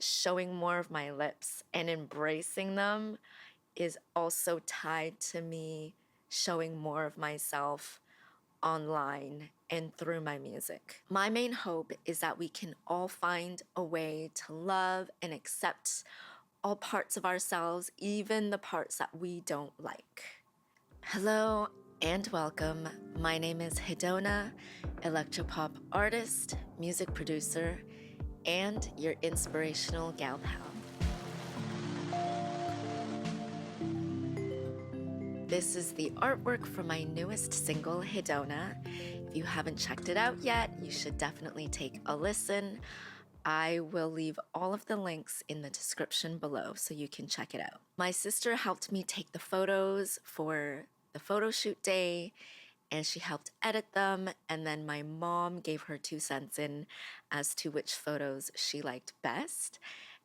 showing more of my lips and embracing them is also tied to me showing more of myself online and through my music. My main hope is that we can all find a way to love and accept all parts of ourselves, even the parts that we don't like. Hello and welcome. My name is HEDONA, electropop artist, music producer, and your inspirational gal pal. This is the artwork for my newest single, HEDONA. If you haven't checked it out yet, you should definitely take a listen. I will leave all of the links in the description below so you can check it out. My sister helped me take the photos for the photo shoot day, and she helped edit them, and then my mom gave her 2 cents in as to which photos she liked best.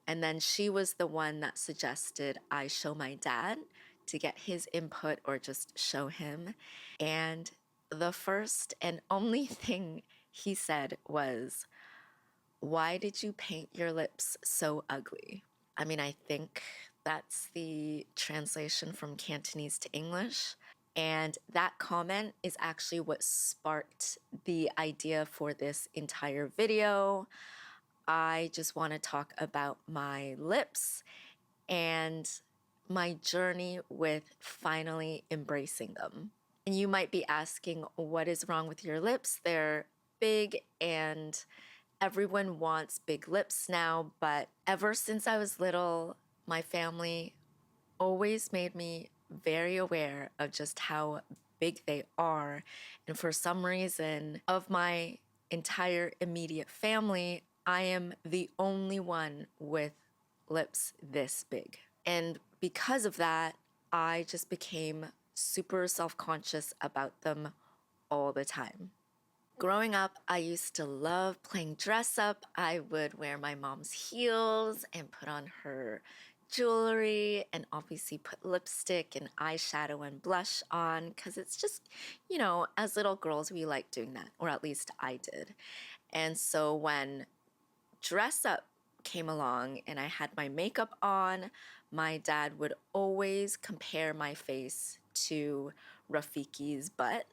And then she was the one that suggested I show my dad to get his input or just show him. And the first and only thing he said was, "Why did you paint your lips so ugly?" I mean, I think that's the translation from Cantonese to English. And that comment is actually what sparked the idea for this entire video. I just want to talk about my lips and my journey with finally embracing them. And you might be asking, what is wrong with your lips? They're big and everyone wants big lips now, but ever since I was little, my family always made me very aware of just how big they are. And for some reason, of my entire immediate family, I am the only one with lips this big. And because of that, I just became super self-conscious about them all the time. Growing up, I used to love playing dress up. I would wear my mom's heels and put on her jewelry and obviously put lipstick and eyeshadow and blush on because it's just, as little girls, we like doing that, or at least I did. And so when dress up came along and I had my makeup on, my dad would always compare my face to Rafiki's butt,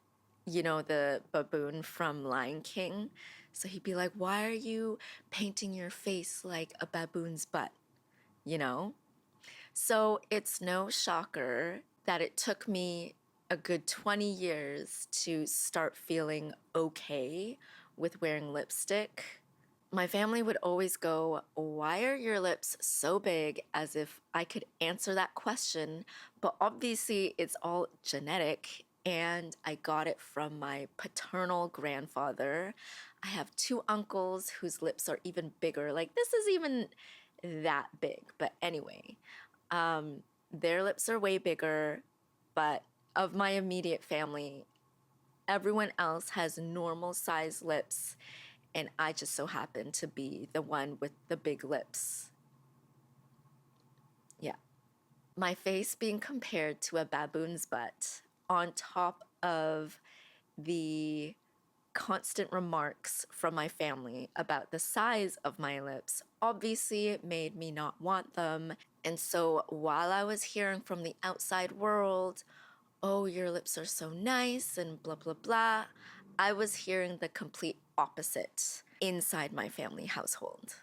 the baboon from Lion King. So he'd be like, "Why are you painting your face like a baboon's butt?" So it's no shocker that it took me a good 20 years to start feeling okay with wearing lipstick. My family would always go, "Why are your lips so big?" As if I could answer that question. But obviously it's all genetic and I got it from my paternal grandfather. I have 2 uncles whose lips are even bigger. Like, this is even that big. But anyway, their lips are way bigger, but of my immediate family, everyone else has normal size lips, and I just so happen to be the one with the big lips. Yeah. My face being compared to a baboon's butt on top of the constant remarks from my family about the size of my lips obviously made me not want them. And so while I was hearing from the outside world, "Oh, your lips are so nice," and blah, blah, blah, I was hearing the complete opposite inside my family household.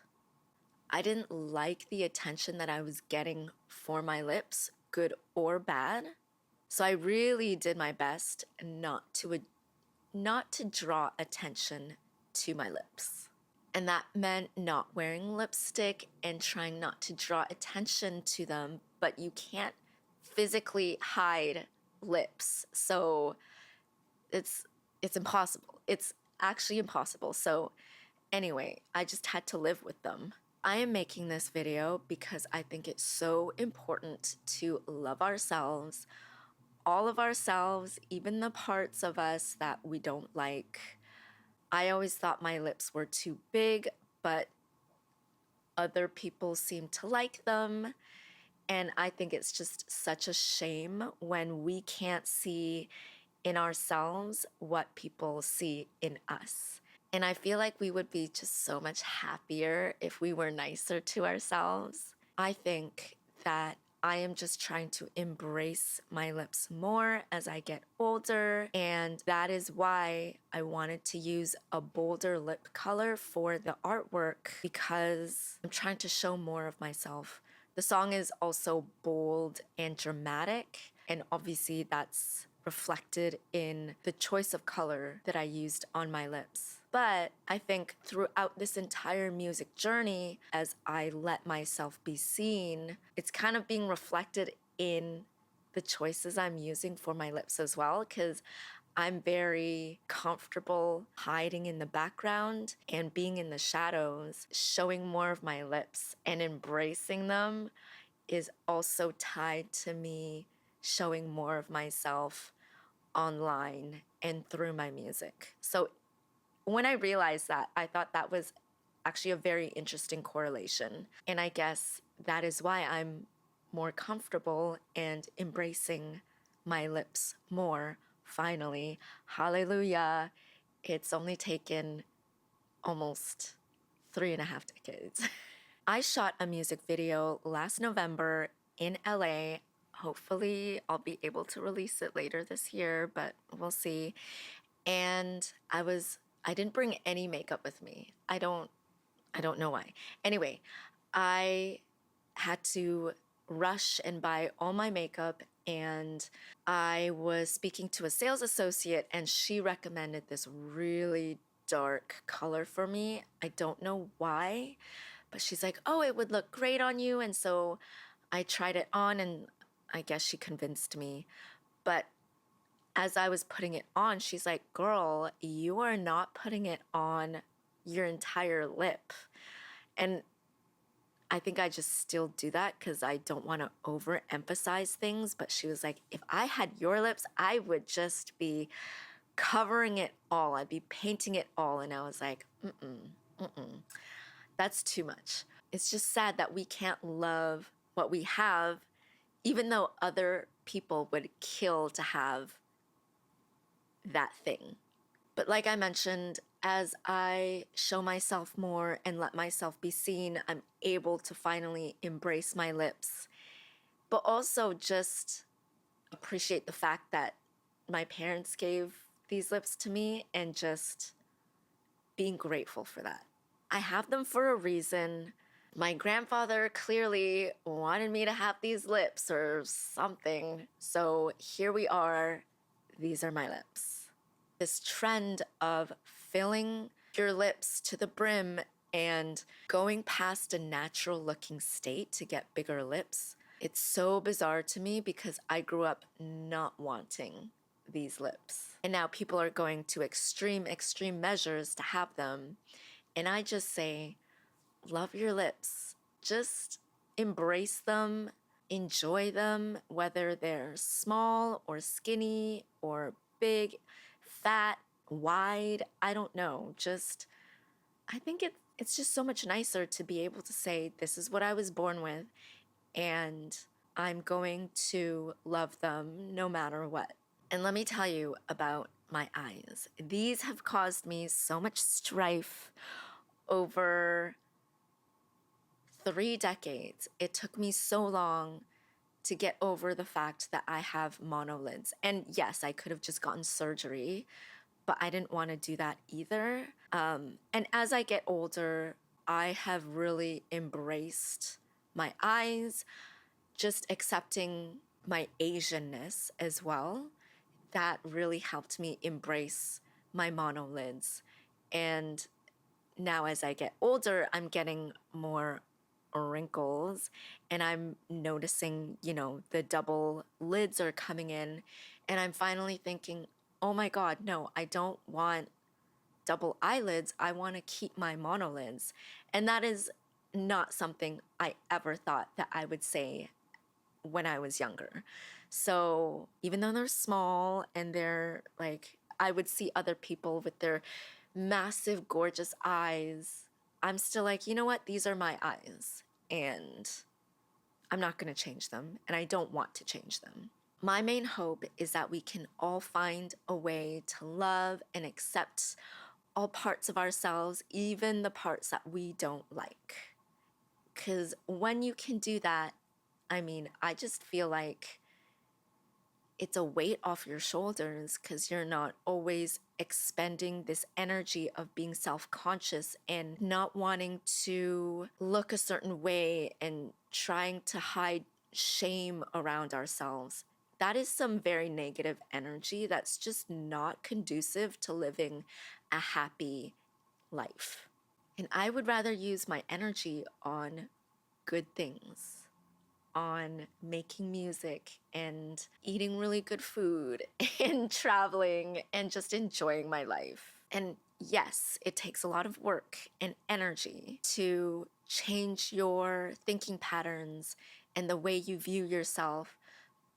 I didn't like the attention that I was getting for my lips, good or bad. So I really did my best not to draw attention to my lips. And that meant not wearing lipstick and trying not to draw attention to them, but you can't physically hide lips. So it's impossible. It's actually impossible. So anyway, I just had to live with them. I am making this video because I think it's so important to love ourselves, all of ourselves, even the parts of us that we don't like. I always thought my lips were too big, but other people seem to like them. And I think it's just such a shame when we can't see in ourselves what people see in us. And I feel like we would be just so much happier if we were nicer to ourselves. I think that I am just trying to embrace my lips more as I get older. And that is why I wanted to use a bolder lip color for the artwork, because I'm trying to show more of myself. The song is also bold and dramatic, and obviously that's reflected in the choice of color that I used on my lips. But I think throughout this entire music journey, as I let myself be seen, it's kind of being reflected in the choices I'm using for my lips as well, because I'm very comfortable hiding in the background and being in the shadows. Showing more of my lips and embracing them is also tied to me showing more of myself online and through my music. So when I realized that, I thought that was actually a very interesting correlation. And I guess that is why I'm more comfortable and embracing my lips more, finally. Hallelujah. It's only taken almost 3.5 decades. I shot a music video last November in LA. Hopefully, I'll be able to release it later this year, but we'll see. And I didn't bring any makeup with me. I don't know why. Anyway, I had to rush and buy all my makeup, and I was speaking to a sales associate, and she recommended this really dark color for me. I don't know why, but she's like, "Oh, it would look great on you." And so I tried it on, and I guess she convinced me. But as I was putting it on, she's like, "Girl, you are not putting it on your entire lip." And I think I just still do that because I don't want to overemphasize things. But she was like, "If I had your lips, I would just be covering it all. I'd be painting it all." And I was like, that's too much. It's just sad that we can't love what we have, even though other people would kill to have that thing. But like I mentioned, as I show myself more and let myself be seen, I'm able to finally embrace my lips, but also just appreciate the fact that my parents gave these lips to me and just being grateful for that. I have them for a reason. My grandfather clearly wanted me to have these lips or something. So here we are. These are my lips. This trend of filling your lips to the brim and going past a natural looking state to get bigger lips, it's so bizarre to me because I grew up not wanting these lips. And now people are going to extreme measures to have them. And I just say, love your lips. Just embrace them, enjoy them, whether they're small or skinny or big, fat, wide. I don't know. I think it's just so much nicer to be able to say, this is what I was born with, and I'm going to love them no matter what. And let me tell you about my eyes. These have caused me so much strife over 3 decades. It took me so long to get over the fact that I have monolids. And yes, I could have just gotten surgery, but I didn't want to do that either. And as I get older, I have really embraced my eyes, just accepting my Asianness as well. That really helped me embrace my monolids. And now as I get older, I'm getting more wrinkles and I'm noticing, the double lids are coming in. And I'm finally thinking, oh my God, no, I don't want double eyelids. I want to keep my monolids. And that is not something I ever thought that I would say when I was younger. So even though they're small and they're like, I would see other people with their massive, gorgeous eyes, I'm still like, you know what? These are my eyes. And I'm not going to change them. And I don't want to change them. My main hope is that we can all find a way to love and accept all parts of ourselves, even the parts that we don't like. Because when you can do that, I mean, I just feel like it's a weight off your shoulders because you're not always expending this energy of being self-conscious and not wanting to look a certain way and trying to hide shame around ourselves. That is some very negative energy that's just not conducive to living a happy life. And I would rather use my energy on good things, on making music and eating really good food and traveling and just enjoying my life. And yes, it takes a lot of work and energy to change your thinking patterns and the way you view yourself.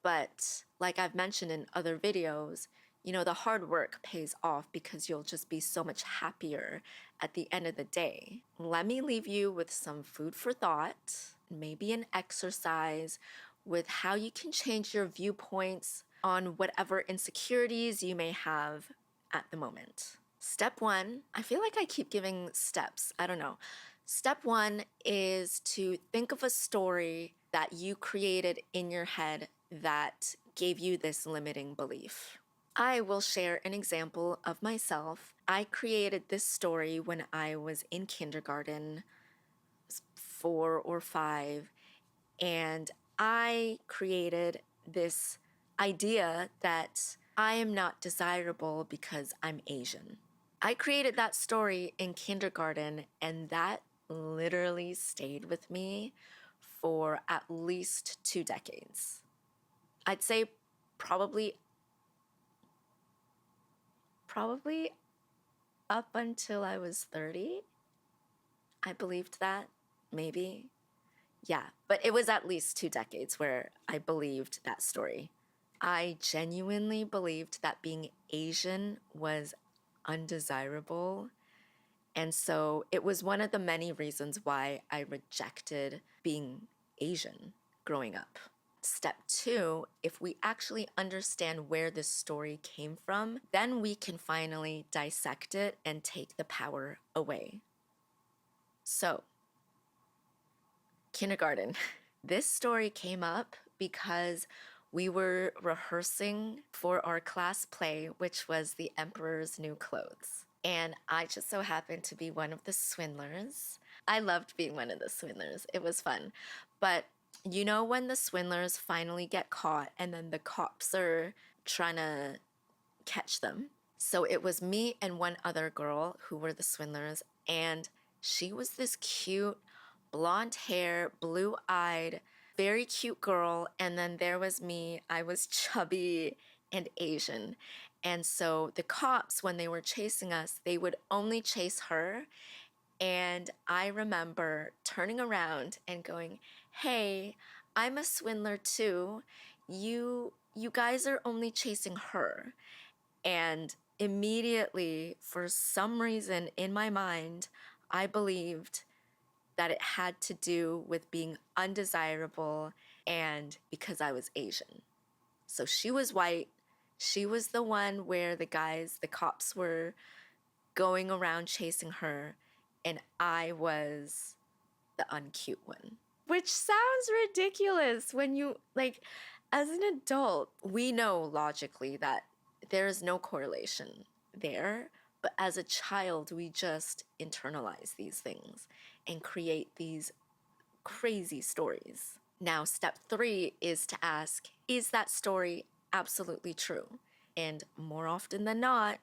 But like I've mentioned in other videos, the hard work pays off because you'll just be so much happier at the end of the day. Let me leave you with some food for thought, maybe an exercise with how you can change your viewpoints on whatever insecurities you may have at the moment. Step one, I feel like I keep giving steps. I don't know. Step one is to think of a story that you created in your head that gave you this limiting belief. I will share an example of myself. I created this story when I was in kindergarten, 4 or 5, and I created this idea that I am not desirable because I'm Asian. I created that story in kindergarten, and that literally stayed with me for at least 2 decades. I'd say probably up until I was 30. I believed that, maybe. Yeah, but it was at least 2 decades where I believed that story. I genuinely believed that being Asian was undesirable. And so it was one of the many reasons why I rejected being Asian growing up. Step 2, if we actually understand where this story came from, then we can finally dissect it and take the power away. So, kindergarten. This story came up because we were rehearsing for our class play, which was The Emperor's New Clothes. And I just so happened to be one of the swindlers. I loved being one of the swindlers. It was fun. But when the swindlers finally get caught and then the cops are trying to catch them? So it was me and one other girl who were the swindlers, and she was this cute, blonde hair, blue-eyed, very cute girl. And then there was me. I was chubby and Asian. And so the cops, when they were chasing us, they would only chase her. And I remember turning around and going, "Hey, I'm a swindler too. You guys are only chasing her." And immediately, for some reason in my mind, I believed that it had to do with being undesirable and because I was Asian. So she was white. She was the one where the cops were going around chasing her, and I was the uncute one. Which sounds ridiculous when you, as an adult, we know logically that there is no correlation there. But as a child, we just internalize these things and create these crazy stories. Now, step 3 is to ask, is that story absolutely true? And more often than not,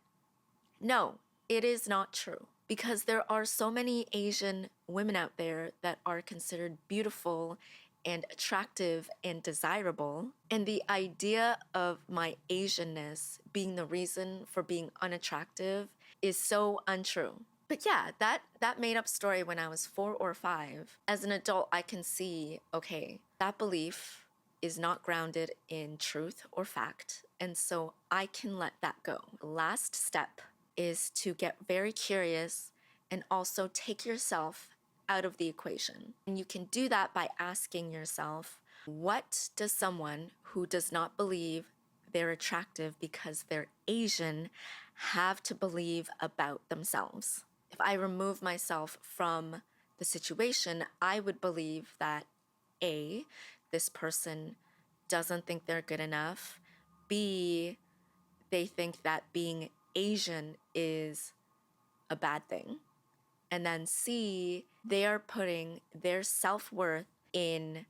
no, it is not true. Because there are so many Asian women out there that are considered beautiful and attractive and desirable. And the idea of my Asianness being the reason for being unattractive is so untrue. But yeah, that made up story when I was 4 or 5. As an adult, I can see, okay, that belief is not grounded in truth or fact. And so I can let that go. Last step is to get very curious and also take yourself out of the equation. And you can do that by asking yourself, what does someone who does not believe they're attractive because they're Asian have to believe about themselves. If I remove myself from the situation, I would believe that A, this person doesn't think they're good enough. B, they think that being Asian is a bad thing. And then C, they are putting their self-worth in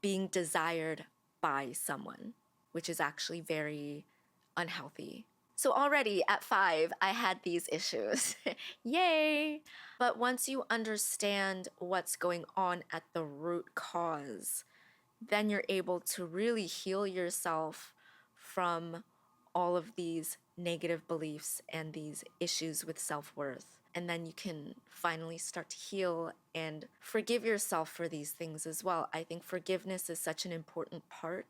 being desired by someone, which is actually very unhealthy. So already at 5, I had these issues. Yay! But once you understand what's going on at the root cause, then you're able to really heal yourself from all of these negative beliefs and these issues with self-worth. And then you can finally start to heal and forgive yourself for these things as well. I think forgiveness is such an important part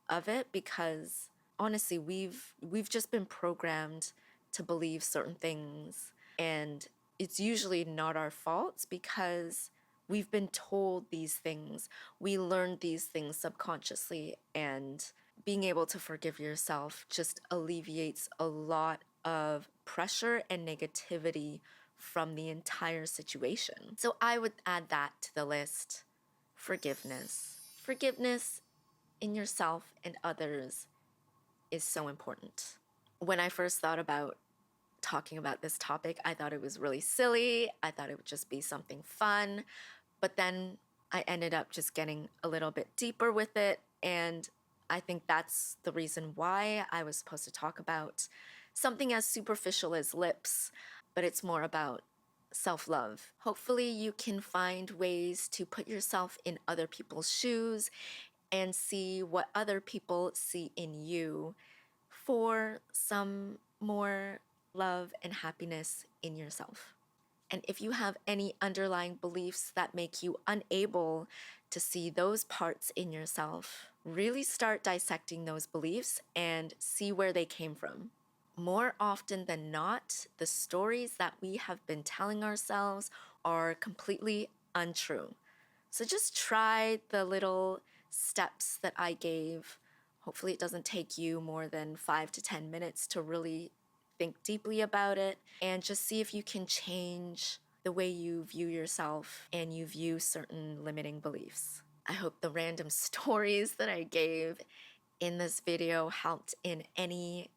of it because honestly, we've just been programmed to believe certain things, and it's usually not our faults because we've been told these things. We learned these things subconsciously, and being able to forgive yourself just alleviates a lot of pressure and negativity from the entire situation. So I would add that to the list. Forgiveness. Forgiveness in yourself and others is so important. When I first thought about talking about this topic, I thought it was really silly. I thought it would just be something fun. But then I ended up just getting a little bit deeper with it. And I think that's the reason why I was supposed to talk about something as superficial as lips, but it's more about self-love. Hopefully you can find ways to put yourself in other people's shoes and see what other people see in you for some more love and happiness in yourself. And if you have any underlying beliefs that make you unable to see those parts in yourself, really start dissecting those beliefs and see where they came from. More often than not, the stories that we have been telling ourselves are completely untrue. So just try the little steps that I gave. Hopefully it doesn't take you more than 5 to 10 minutes to really think deeply about it, and just see if you can change the way you view yourself and you view certain limiting beliefs. I hope the random stories that I gave in this video helped in any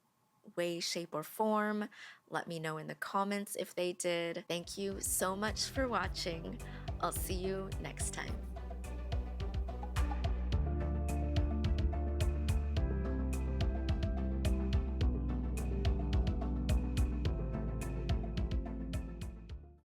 way, shape, or form. Let me know in the comments if they did. Thank you so much for watching. I'll see you next time.